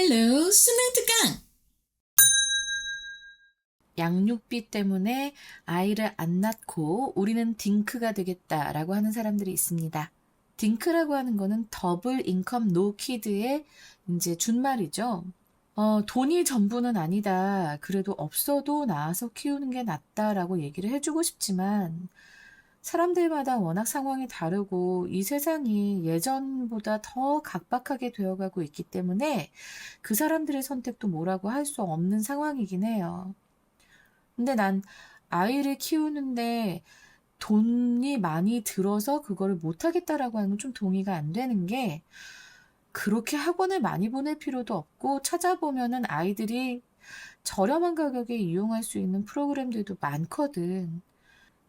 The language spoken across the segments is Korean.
헬로 수능 특강! 양육비 때문에 아이를 안 낳고 우리는 딩크가 되겠다라고 하는 사람들이 있습니다. 딩크라고 하는 거는 더블 인컴 노 키드의 이제 준말이죠. 돈이 전부는 아니다. 그래도 없어도 낳아서 키우는 게 낫다라고 얘기를 해주고 싶지만 사람들마다 워낙 상황이 다르고 이 세상이 예전보다 더 각박하게 되어가고 있기 때문에 그 사람들의 선택도 뭐라고 할 수 없는 상황이긴 해요. 근데 난 아이를 키우는데 돈이 많이 들어서 그거를 못하겠다라고 하는 건 좀 동의가 안 되는 게 그렇게 학원을 많이 보낼 필요도 없고 찾아보면은 아이들이 저렴한 가격에 이용할 수 있는 프로그램들도 많거든.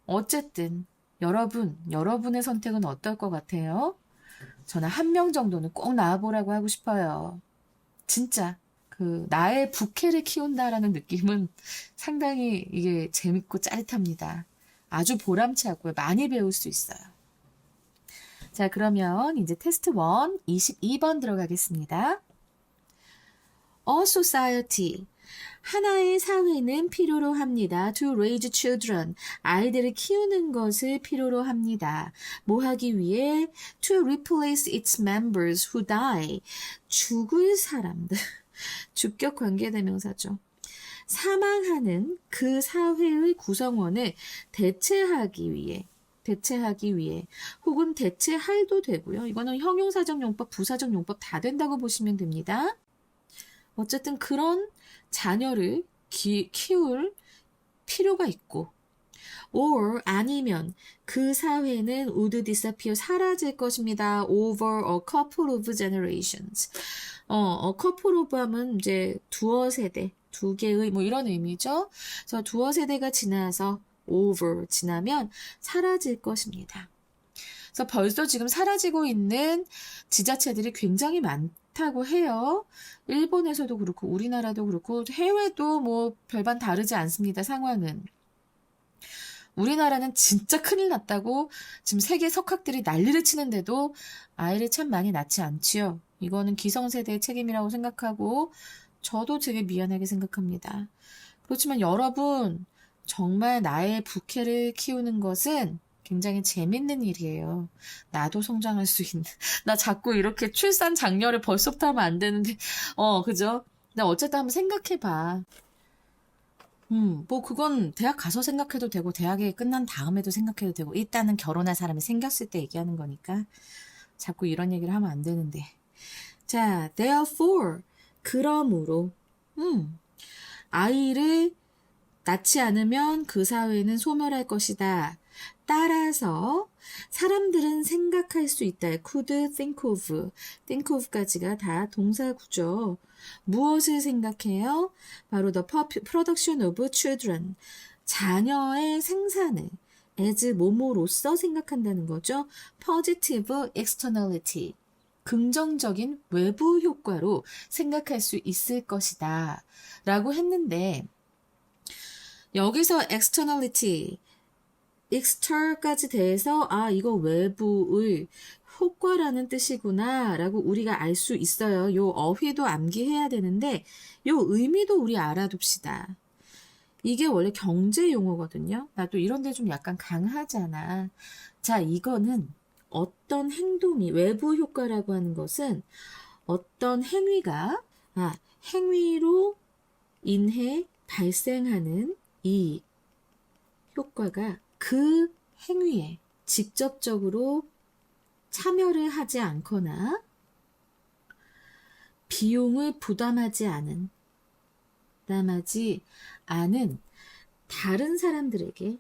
어쨌든 여러분의 선택은 어떨 것 같아요? 저는 한 명 정도는 꼭 낳아보라고 하고 싶어요. 진짜 나의 부캐를 키운다라는 느낌은 상당히 이게 재밌고 짜릿합니다. 아주 보람차고 많이 배울 수 있어요. 자, 그러면 이제 테스트 1 22번 들어가겠습니다. A society. 하나의 사회는 필요로 합니다. To raise children. 아이들을 키우는 것을 필요로 합니다. 뭐 하기 위해? To replace its members who die. 죽을 사람들. 주격 관계대명사죠. 사망하는 그 사회의 구성원을 대체하기 위해 혹은 대체할도 되고요. 이거는 형용사적 용법, 부사적 용법 다 된다고 보시면 됩니다. 어쨌든 그런 자녀를 키울 필요가 있고 or 아니면 그 사회는 would disappear 사라질 것입니다. over a couple of generations. a couple of 하면 이제 두어 세대, 두 개의 뭐 이런 의미죠. 그래서 두어 세대가 지나서 over 지나면 사라질 것입니다. 그래서 벌써 지금 사라지고 있는 지자체들이 굉장히 많다고 해요. 일본에서도 그렇고 우리나라도 그렇고 해외도 뭐 별반 다르지 않습니다. 상황은. 우리나라는 진짜 큰일 났다고 지금 세계 석학들이 난리를 치는데도 아이를 참 많이 낳지 않지요. 이거는 기성세대의 책임이라고 생각하고 저도 되게 미안하게 생각합니다. 그렇지만 여러분 정말 나의 부캐를 키우는 것은 굉장히 재밌는 일이에요. 나도 성장할 수 있는. 나 자꾸 이렇게 출산 장려를 벌써부터 하면 안 되는데 그죠? 나 어쨌든 한번 생각해봐. 뭐 그건 대학 가서 생각해도 되고 대학이 끝난 다음에도 생각해도 되고 일단은 결혼할 사람이 생겼을 때 얘기하는 거니까 자꾸 이런 얘기를 하면 안 되는데. 자, therefore 그러므로 아이를 낳지 않으면 그 사회는 소멸할 것이다. 따라서 사람들은 생각할 수 있다. could think of까지가 다 동사구죠. 무엇을 생각해요? 바로 the production of children. 자녀의 생산을 as 뭐뭐로서 생각한다는 거죠. positive externality. 긍정적인 외부 효과로 생각할 수 있을 것이다. 라고 했는데 여기서 externality extern까지 대해서 이거 외부의 효과라는 뜻이구나 라고 우리가 알 수 있어요. 요 어휘도 암기해야 되는데 요 의미도 우리 알아둡시다. 이게 원래 경제 용어거든요. 나도 이런 데 좀 약간 강하잖아. 자, 이거는 어떤 행동이 외부 효과라고 하는 것은 어떤 행위가 행위로 인해 발생하는 이 효과가 그 행위에 직접적으로 참여를 하지 않거나 비용을 부담하지 않은 다른 사람들에게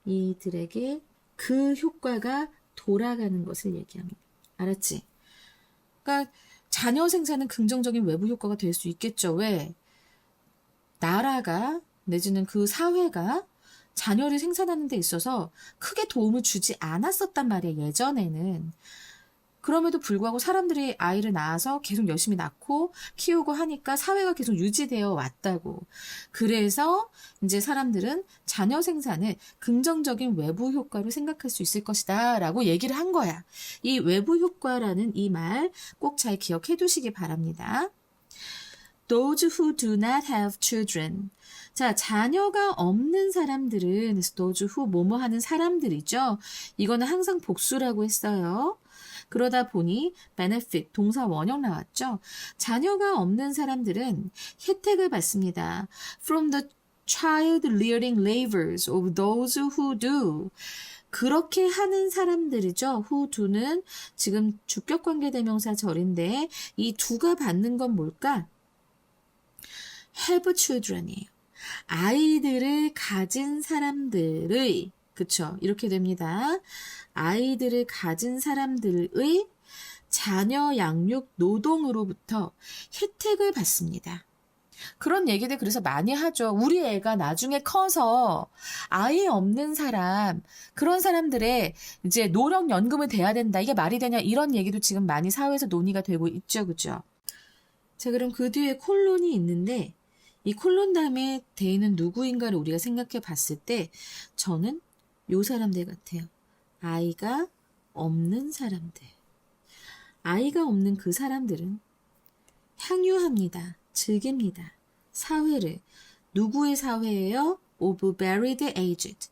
이들에게 그 효과가 돌아가는 것을 얘기합니다. 알았지? 그러니까 자녀 생산은 긍정적인 외부 효과가 될 수 있겠죠. 왜? 나라가 내지는 그 사회가 자녀를 생산하는 데 있어서 크게 도움을 주지 않았었단 말이에요. 예전에는. 그럼에도 불구하고 사람들이 아이를 낳아서 계속 열심히 낳고 키우고 하니까 사회가 계속 유지되어 왔다고. 그래서 이제 사람들은 자녀 생산을 긍정적인 외부 효과로 생각할 수 있을 것이다 라고 얘기를 한 거야. 이 외부 효과라는 이 말 꼭 잘 기억해 두시기 바랍니다. those who do not have children. 자, 자녀가 없는 사람들은 그래서 those who 뭐뭐 하는 사람들이죠. 이거는 항상 복수라고 했어요. 그러다 보니 benefit 동사 원형 나왔죠. 자녀가 없는 사람들은 혜택을 받습니다. From the child rearing labors of those who do. 그렇게 하는 사람들이죠. who do는 지금 주격관계대명사 절인데 이 do가 받는 건 뭘까? have children이에요. 아이들을 가진 사람들의 그쵸? 이렇게 됩니다. 아이들을 가진 사람들의 자녀 양육 노동으로부터 혜택을 받습니다. 그런 얘기들 그래서 많이 하죠. 우리 애가 나중에 커서 아이 없는 사람, 그런 사람들의 이제 노령연금을 대야 된다. 이게 말이 되냐? 이런 얘기도 지금 많이 사회에서 논의가 되고 있죠. 그죠? 자, 그럼 그 뒤에 콜론이 있는데 이 콜론 다음에 대인은 누구인가를 우리가 생각해 봤을 때 저는 요 사람들 같아요. 아이가 없는 사람들. 아이가 없는 그 사람들은 향유합니다. 즐깁니다. 사회를. 누구의 사회예요? Of varied aged.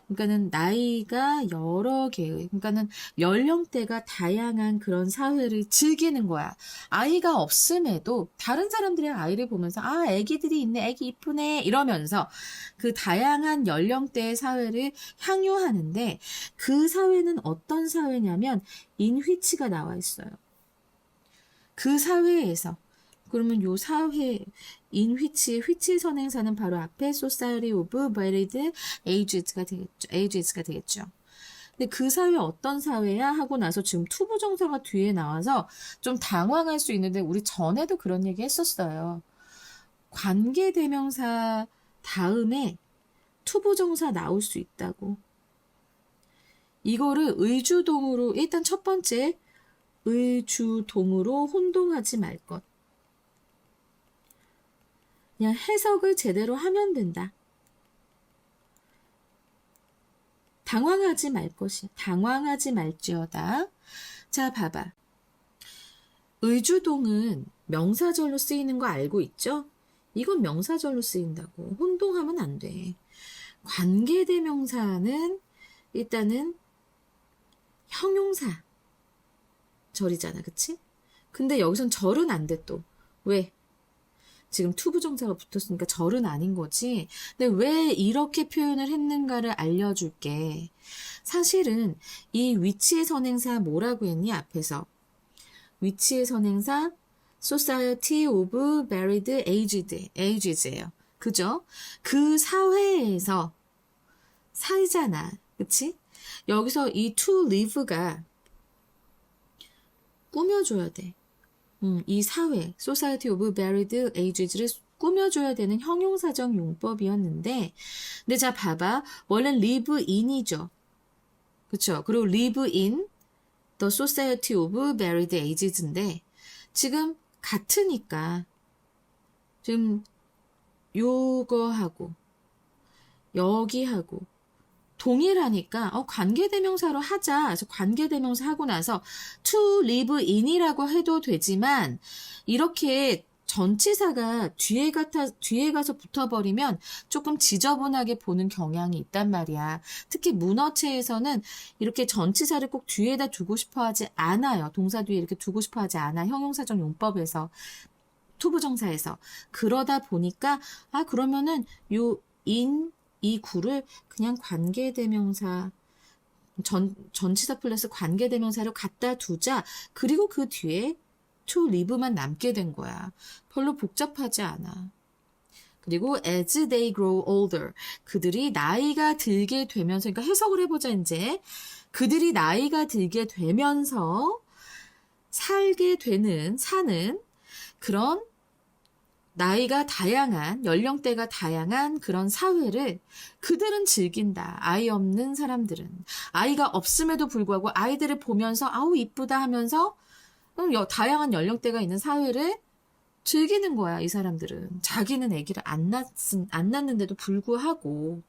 그러니까는 나이가 여러 개의, 그러니까는 연령대가 다양한 그런 사회를 즐기는 거야. 아이가 없음에도 다른 사람들의 아이를 보면서 아, 애기들이 있네, 애기 이쁘네 이러면서 그 다양한 연령대의 사회를 향유하는데 그 사회는 어떤 사회냐면 인휘치가 나와 있어요. 그 사회에서 그러면 요 사회 휘치 선행사는 바로 앞에 Society of Varied Ages가 되겠죠. 근데 그 사회 어떤 사회야 하고 나서 지금 투부정사가 뒤에 나와서 좀 당황할 수 있는데 우리 전에도 그런 얘기 했었어요. 관계대명사 다음에 투부정사 나올 수 있다고. 이거를 의주동으로 일단 첫 번째 의주동으로 혼동하지 말 것. 그냥 해석을 제대로 하면 된다. 당황하지 말 것이야. 당황하지 말지어다. 자, 봐봐. 의주동은 명사절로 쓰이는 거 알고 있죠? 이건 명사절로 쓰인다고. 혼동하면 안 돼. 관계대명사는 일단은 형용사 절이잖아. 그치? 근데 여기선 절은 안 돼 또. 왜? 지금 투부정사가 붙었으니까 절은 아닌 거지. 근데 왜 이렇게 표현을 했는가를 알려줄게. 사실은 이 위치의 선행사 뭐라고 했니? 앞에서. 위치의 선행사 Society of Varied Ages예요. 그죠? 그 사회에서 살잖아. 그치? 여기서 이 to live가 꾸며줘야 돼. 이 사회, Society of Varied Ages를 꾸며줘야 되는 형용사적 용법이었는데, 근데 자, 봐봐. 원래는 live in이죠. 그쵸? 그리고 live in the Society of Varied Ages인데, 지금 같으니까, 지금 요거하고, 여기하고, 동일하니까 관계대명사로 하자. 그래서 관계대명사 하고 나서 to live in이라고 해도 되지만 이렇게 전치사가 뒤에 가서 붙어버리면 조금 지저분하게 보는 경향이 있단 말이야. 특히 문어체에서는 이렇게 전치사를 꼭 뒤에다 두고 싶어 하지 않아요. 동사 뒤에 이렇게 두고 싶어 하지 않아. 형용사적 용법에서, 투부정사에서. 그러다 보니까 그러면은 요 이 구를 그냥 관계대명사 전치사 플러스 관계대명사로 갖다 두자. 그리고 그 뒤에 to live만 남게 된 거야. 별로 복잡하지 않아. 그리고 as they grow older, 그들이 나이가 들게 되면서, 그러니까 해석을 해보자. 이제 그들이 나이가 들게 되면서 사는 그런 나이가 다양한, 연령대가 다양한 그런 사회를 그들은 즐긴다. 아이 없는 사람들은. 아이가 없음에도 불구하고 아이들을 보면서 아우 이쁘다 하면서 다양한 연령대가 있는 사회를 즐기는 거야. 이 사람들은. 자기는 아기를 안 낳는데도 불구하고.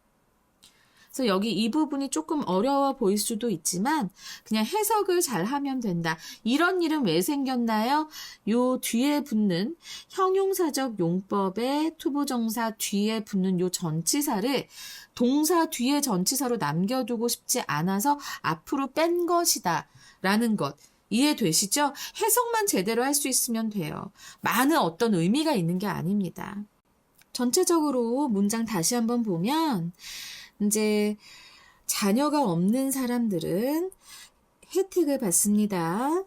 그래서 여기 이 부분이 조금 어려워 보일 수도 있지만 그냥 해석을 잘 하면 된다. 이런 일은 왜 생겼나요? 요 뒤에 붙는 형용사적 용법의 투부정사 뒤에 붙는 요 전치사를 동사 뒤에 전치사로 남겨두고 싶지 않아서 앞으로 뺀 것이다 라는 것. 이해되시죠? 해석만 제대로 할 수 있으면 돼요. 많은 어떤 의미가 있는 게 아닙니다. 전체적으로 문장 다시 한번 보면 이제 자녀가 없는 사람들은 혜택을 받습니다.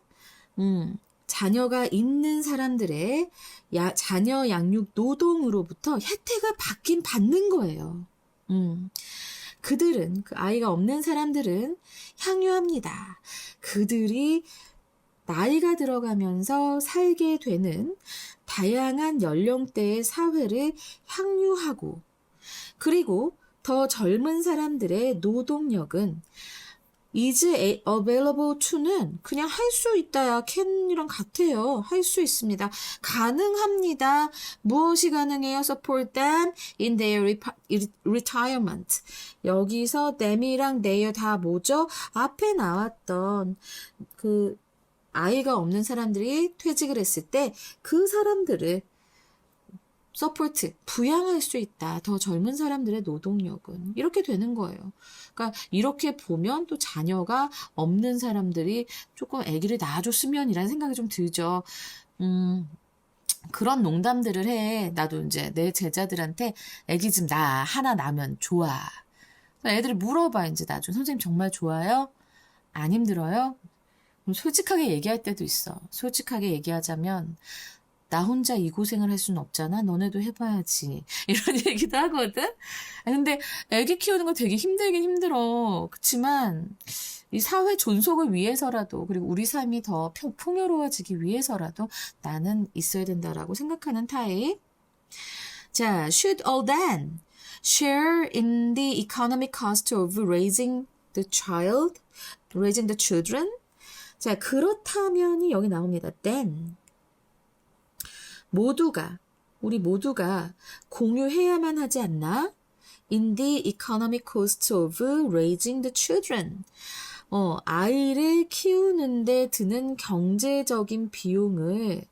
자녀가 있는 사람들의 자녀 양육 노동으로부터 혜택을 받긴 받는 거예요. 그들은, 그 아이가 없는 사람들은 향유합니다. 그들이 나이가 들어가면서 살게 되는 다양한 연령대의 사회를 향유하고, 그리고 더 젊은 사람들의 노동력은 is available to는 그냥 할 수 있다야 can이랑 같아요. 할 수 있습니다. 가능합니다. 무엇이 가능해요? Support them in their retirement. 여기서 them이랑 their 다 뭐죠? 앞에 나왔던 그 아이가 없는 사람들이 퇴직을 했을 때 그 사람들을 서포트, 부양할 수 있다. 더 젊은 사람들의 노동력은. 이렇게 되는 거예요. 그러니까 이렇게 보면 또 자녀가 없는 사람들이 조금 아기를 낳아줬으면 이라는 생각이 좀 들죠. 그런 농담들을 해. 나도 이제 내 제자들한테 아기 좀 하나 낳으면 좋아. 애들이 물어봐. 이제 나중에 선생님 정말 좋아요? 안 힘들어요? 솔직하게 얘기할 때도 있어. 솔직하게 얘기하자면 나 혼자 이 고생을 할 수는 없잖아. 너네도 해봐야지. 이런 얘기도 하거든. 근데 애기 키우는 거 되게 힘들긴 힘들어. 그치만 이 사회 존속을 위해서라도 그리고 우리 삶이 더 풍요로워지기 위해서라도 나는 있어야 된다라고 생각하는 타입. 자, should all then share in the economic cost of raising the children? 자, 그렇다면이 여기 나옵니다. then. 우리 모두가 공유해야만 하지 않나? In the economic cost of raising the children. 아이를 키우는데 드는 경제적인 비용을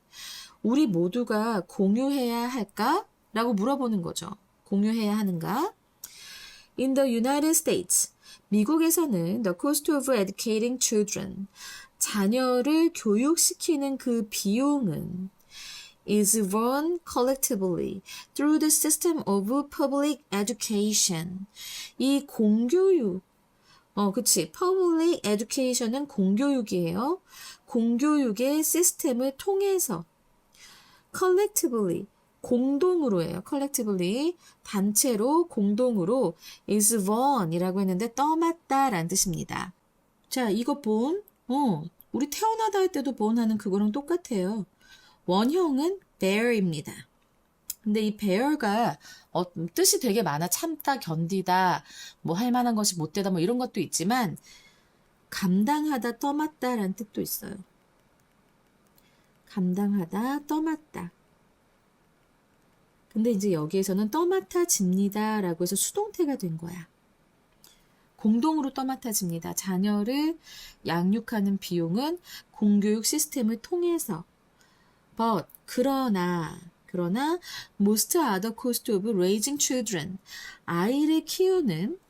우리 모두가 공유해야 할까? 라고 물어보는 거죠. 공유해야 하는가? In the United States. 미국에서는 the cost of educating children. 자녀를 교육시키는 그 비용은 is run collectively through the system of public education. 이 공교육, 그치. public education은 공교육이에요. 공교육의 시스템을 통해서 collectively, 공동으로예요. collectively, 단체로, 공동으로 is run 이라고 했는데 떠맡다 라는 뜻입니다. 자, 이거 본, 우리 태어나다 할 때도 본 하는 그거랑 똑같아요. 원형은 bear입니다. 근데 이 bear가 뜻이 되게 많아. 참다, 견디다, 뭐 할 만한 것이 못 되다, 뭐 이런 것도 있지만 감당하다, 떠맡다라는 뜻도 있어요. 감당하다, 떠맡다. 근데 이제 여기에서는 떠맡아집니다 라고 해서 수동태가 된 거야. 공동으로 떠맡아집니다. 자녀를 양육하는 비용은 공교육 시스템을 통해서 But, 그러나 most other cost of raising children, 아이를 키우는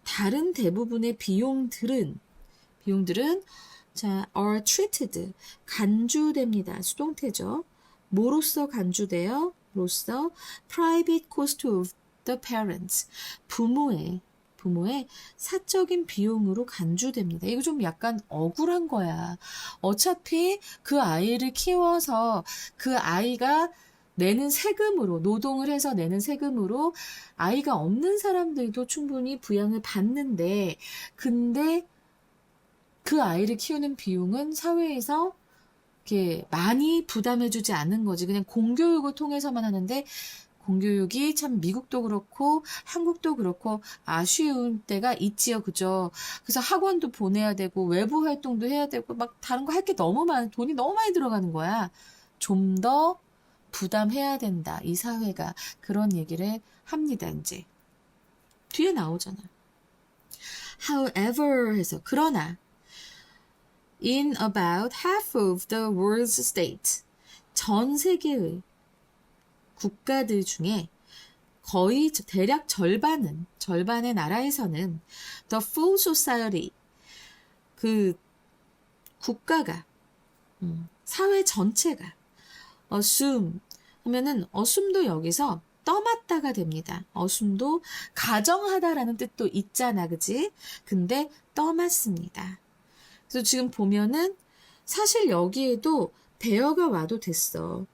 다른 대부분의 비용들은 자, are treated, 간주됩니다. 수동태죠. 뭐로서 간주돼요? 로서 private cost of the parents, 부모의 사적인 비용으로 간주됩니다. 이거 좀 약간 억울한 거야. 어차피 그 아이를 키워서 그 아이가 내는 세금으로, 노동을 해서 내는 세금으로 아이가 없는 사람들도 충분히 부양을 받는데, 근데 그 아이를 키우는 비용은 사회에서 이렇게 많이 부담해주지 않는 거지. 그냥 공교육을 통해서만 하는데, 공교육이 참 미국도 그렇고 한국도 그렇고 아쉬운 때가 있지요. 그죠? 그래서 학원도 보내야 되고 외부 활동도 해야 되고 막 다른 거 할 게 너무 많아. 돈이 너무 많이 들어가는 거야. 좀 더 부담해야 된다. 이 사회가. 그런 얘기를 합니다. 이제. 뒤에 나오잖아. however 해서 그러나 in about half of the world's states 전 세계의 국가들 중에 거의 대략 절반의 나라에서는 the full society 그 국가가 사회 전체가 assume 하면은 assume도 여기서 떠맡다가 됩니다. assume도 가정하다라는 뜻도 있잖아, 그지? 근데 떠맡습니다. 그래서 지금 보면은 사실 여기에도 bear가 와도 됐어.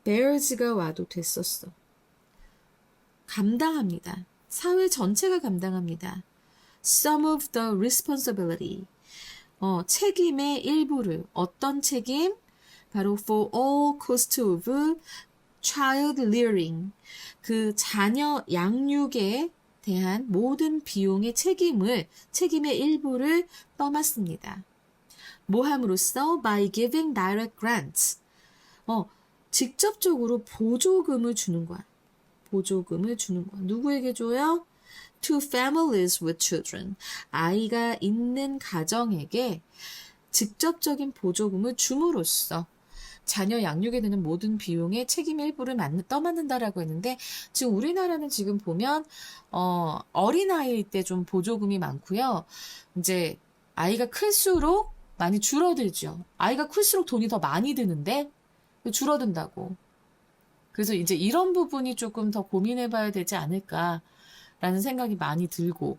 bears가 와도 됐었어. 감당합니다. 사회 전체가 감당합니다. Some of the responsibility. 책임의 일부를. 어떤 책임? 바로 for all cost of child rearing. 그 자녀 양육에 대한 모든 비용의 책임의 일부를 떠맡습니다. 뭐 함으로써? By giving direct grants. 직접적으로 보조금을 주는 거야. 보조금을 주는 거야. 누구에게 줘요? To families with children. 아이가 있는 가정에게 직접적인 보조금을 줌으로써 자녀 양육에 드는 모든 비용의 책임 일부를 떠맡는다라고 했는데 지금 우리나라는 지금 보면 어린아이일 때 좀 보조금이 많고요. 이제 아이가 클수록 많이 줄어들죠. 아이가 클수록 돈이 더 많이 드는데 줄어든다고. 그래서 이제 이런 부분이 조금 더 고민해 봐야 되지 않을까라는 생각이 많이 들고,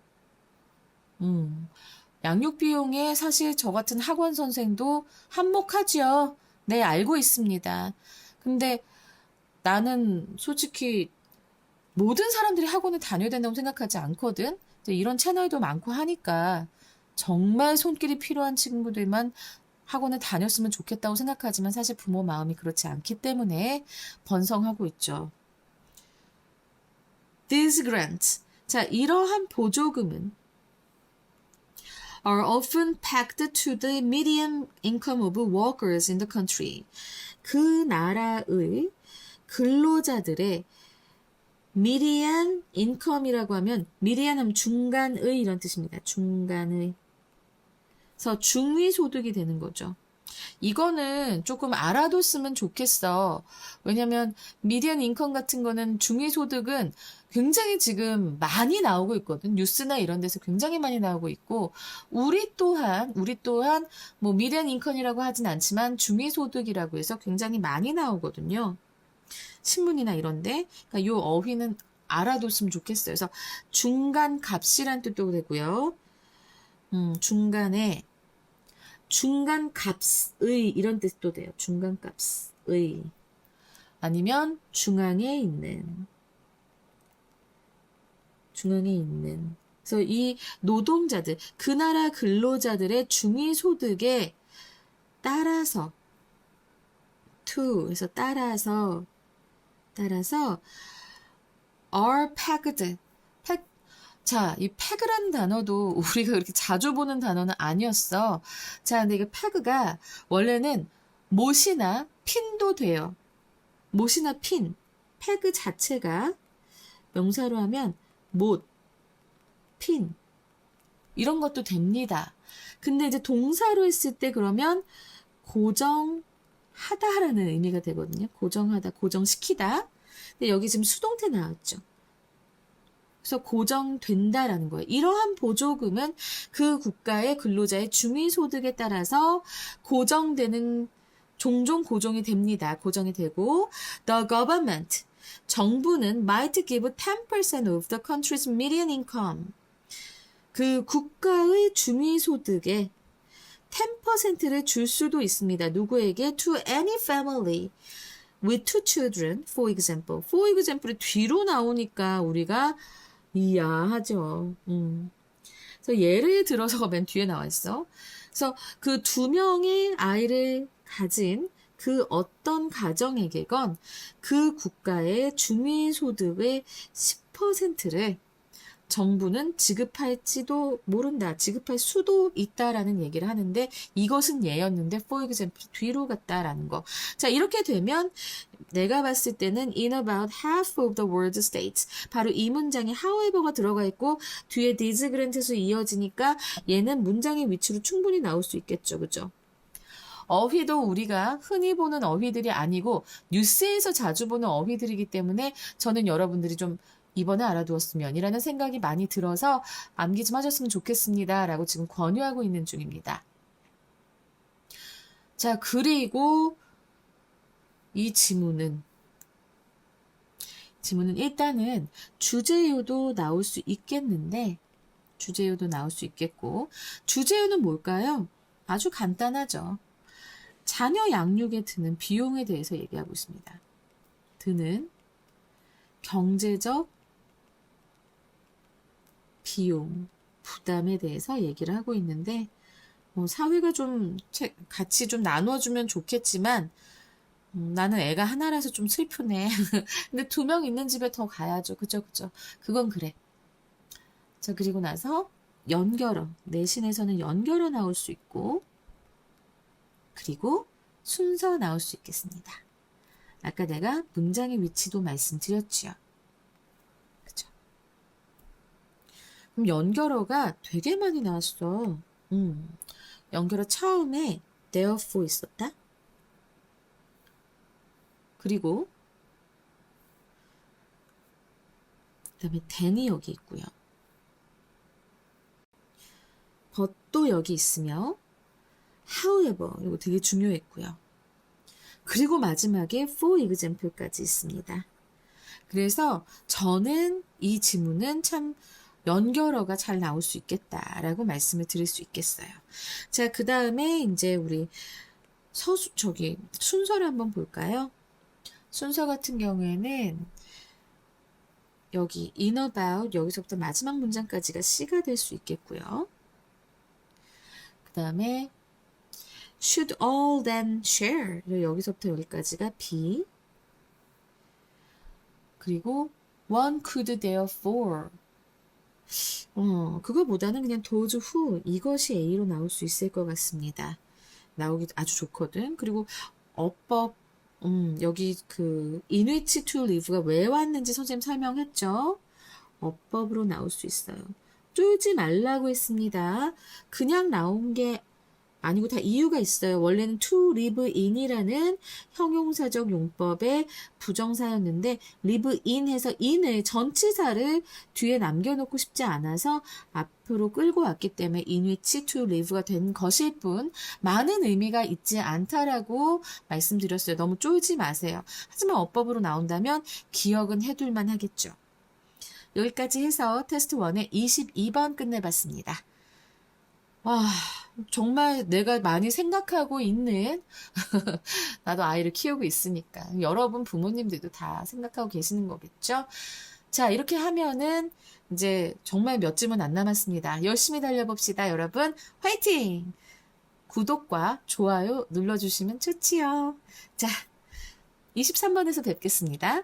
양육 비용에 사실 저 같은 학원 선생도 한몫하지요. 네, 알고 있습니다. 근데 나는 솔직히 모든 사람들이 학원을 다녀야 된다고 생각하지 않거든. 이런 채널도 많고 하니까 정말 손길이 필요한 친구들만 학원을 다녔으면 좋겠다고 생각하지만 사실 부모 마음이 그렇지 않기 때문에 번성하고 있죠. These grants. 자, 이러한 보조금은 are often pegged to the median income of workers in the country. 그 나라의 근로자들의 median income이라고 하면 median 하면 중간의 이런 뜻입니다. 중간의. 그래서 중위소득이 되는 거죠. 이거는 조금 알아뒀으면 좋겠어. 왜냐면 미디안 인컴 같은 거는 중위소득은 굉장히 지금 많이 나오고 있거든. 뉴스나 이런 데서 굉장히 많이 나오고 있고 우리 또한 뭐 미디안 인컴이라고 하진 않지만 중위소득이라고 해서 굉장히 많이 나오거든요. 신문이나 이런데. 그러니까 요 어휘는 알아뒀으면 좋겠어요. 그래서 중간 값이란 뜻도 되고요. 중간 값의 이런 뜻도 돼요. 중간 값의 아니면 중앙에 있는 그래서 이 노동자들 그 나라 근로자들의 중위소득에 따라서 그래서 따라서 are pegged. 자, 이 pegg라는 단어도 우리가 그렇게 자주 보는 단어는 아니었어. 자, 근데 이게 pegg가 원래는 못이나 핀도 돼요. 못이나 핀. peg 자체가 명사로 하면 못, 핀 이런 것도 됩니다. 근데 이제 동사로 했을 때 그러면 고정하다라는 의미가 되거든요. 고정하다, 고정시키다. 근데 여기 지금 수동태 나왔죠. 그래서 고정된다라는 거예요. 이러한 보조금은 그 국가의 근로자의 중위소득에 따라서 고정되는 종종 고정이 됩니다. 고정이 되고 the government 정부는 might give 10% of the country's median income 그 국가의 중위소득의 10%를 줄 수도 있습니다. 누구에게? To any family with two children, for example. For example이 뒤로 나오니까 우리가 이해하죠. 그래서 예를 들어서가 맨 뒤에 나와 있어. 그래서 그 2명의 아이를 가진 그 어떤 가정에게건 그 국가의 중위소득의 10%를 정부는 지급할지도 모른다. 지급할 수도 있다라는 얘기를 하는데 이것은 예였는데 for example 뒤로 갔다라는 거. 자, 이렇게 되면 내가 봤을 때는 in about half of the world states. 바로 이 문장에 however가 들어가 있고 뒤에 this grant에서 이어지니까 얘는 문장의 위치로 충분히 나올 수 있겠죠. 그죠? 어휘도 우리가 흔히 보는 어휘들이 아니고 뉴스에서 자주 보는 어휘들이기 때문에 저는 여러분들이 좀 이번에 알아두었으면 이라는 생각이 많이 들어서 암기 좀 하셨으면 좋겠습니다. 라고 지금 권유하고 있는 중입니다. 자, 그리고 이 지문은 일단은 주제요도 나올 수 있겠는데 주제요도 나올 수 있겠고 주제요는 뭘까요? 아주 간단하죠. 자녀 양육에 드는 비용에 대해서 얘기하고 있습니다. 드는 경제적 비용, 부담에 대해서 얘기를 하고 있는데 사회가 좀 같이 좀 나눠주면 좋겠지만 나는 애가 하나라서 좀 슬프네. 근데 2명 있는 집에 더 가야죠. 그죠? 그건 그래. 자, 그리고 나서 연결어, 내신에서는 연결어 나올 수 있고 그리고 순서 나올 수 있겠습니다. 아까 내가 문장의 위치도 말씀드렸지요. 그죠? 그럼 연결어가 되게 많이 나왔어. 연결어 처음에 therefore 있었다. 그리고 그다음에 then이 여기 있고요. but도 여기 있으며 however 이거 되게 중요했고요. 그리고 마지막에 for example까지 있습니다. 그래서 저는 이 지문은 참 연결어가 잘 나올 수 있겠다라고 말씀을 드릴 수 있겠어요. 자, 그 다음에 이제 우리 순서를 한번 볼까요? 순서 같은 경우에는 여기 in about 여기서부터 마지막 문장까지가 C가 될 수 있겠고요. 그 다음에 should all then share 여기서부터 여기까지가 B. 그리고 one could therefore 그거보다는 그냥 those who 이것이 A로 나올 수 있을 것 같습니다. 나오기 아주 좋거든. 그리고 어법 여기 그 in which to live가 왜 왔는지 선생님 설명했죠. 어법으로 나올 수 있어요. 쫄지 말라고 했습니다. 그냥 나온 게 아니고 다 이유가 있어요. 원래는 to live in이라는 형용사적 용법의 부정사였는데 live in 해서 in을 전치사를 뒤에 남겨놓고 싶지 않아서 앞으로 끌고 왔기 때문에 in which to live가 된 것일 뿐 많은 의미가 있지 않다라고 말씀드렸어요. 너무 쫄지 마세요. 하지만 어법으로 나온다면 기억은 해둘만 하겠죠. 여기까지 해서 테스트 1의 22번 끝내봤습니다. 와, 정말 내가 많이 생각하고 있는 나도 아이를 키우고 있으니까 여러분 부모님들도 다 생각하고 계시는 거겠죠? 자, 이렇게 하면은 이제 정말 몇 질문 안 남았습니다. 열심히 달려봅시다, 여러분. 화이팅! 구독과 좋아요 눌러주시면 좋지요. 자, 23번에서 뵙겠습니다.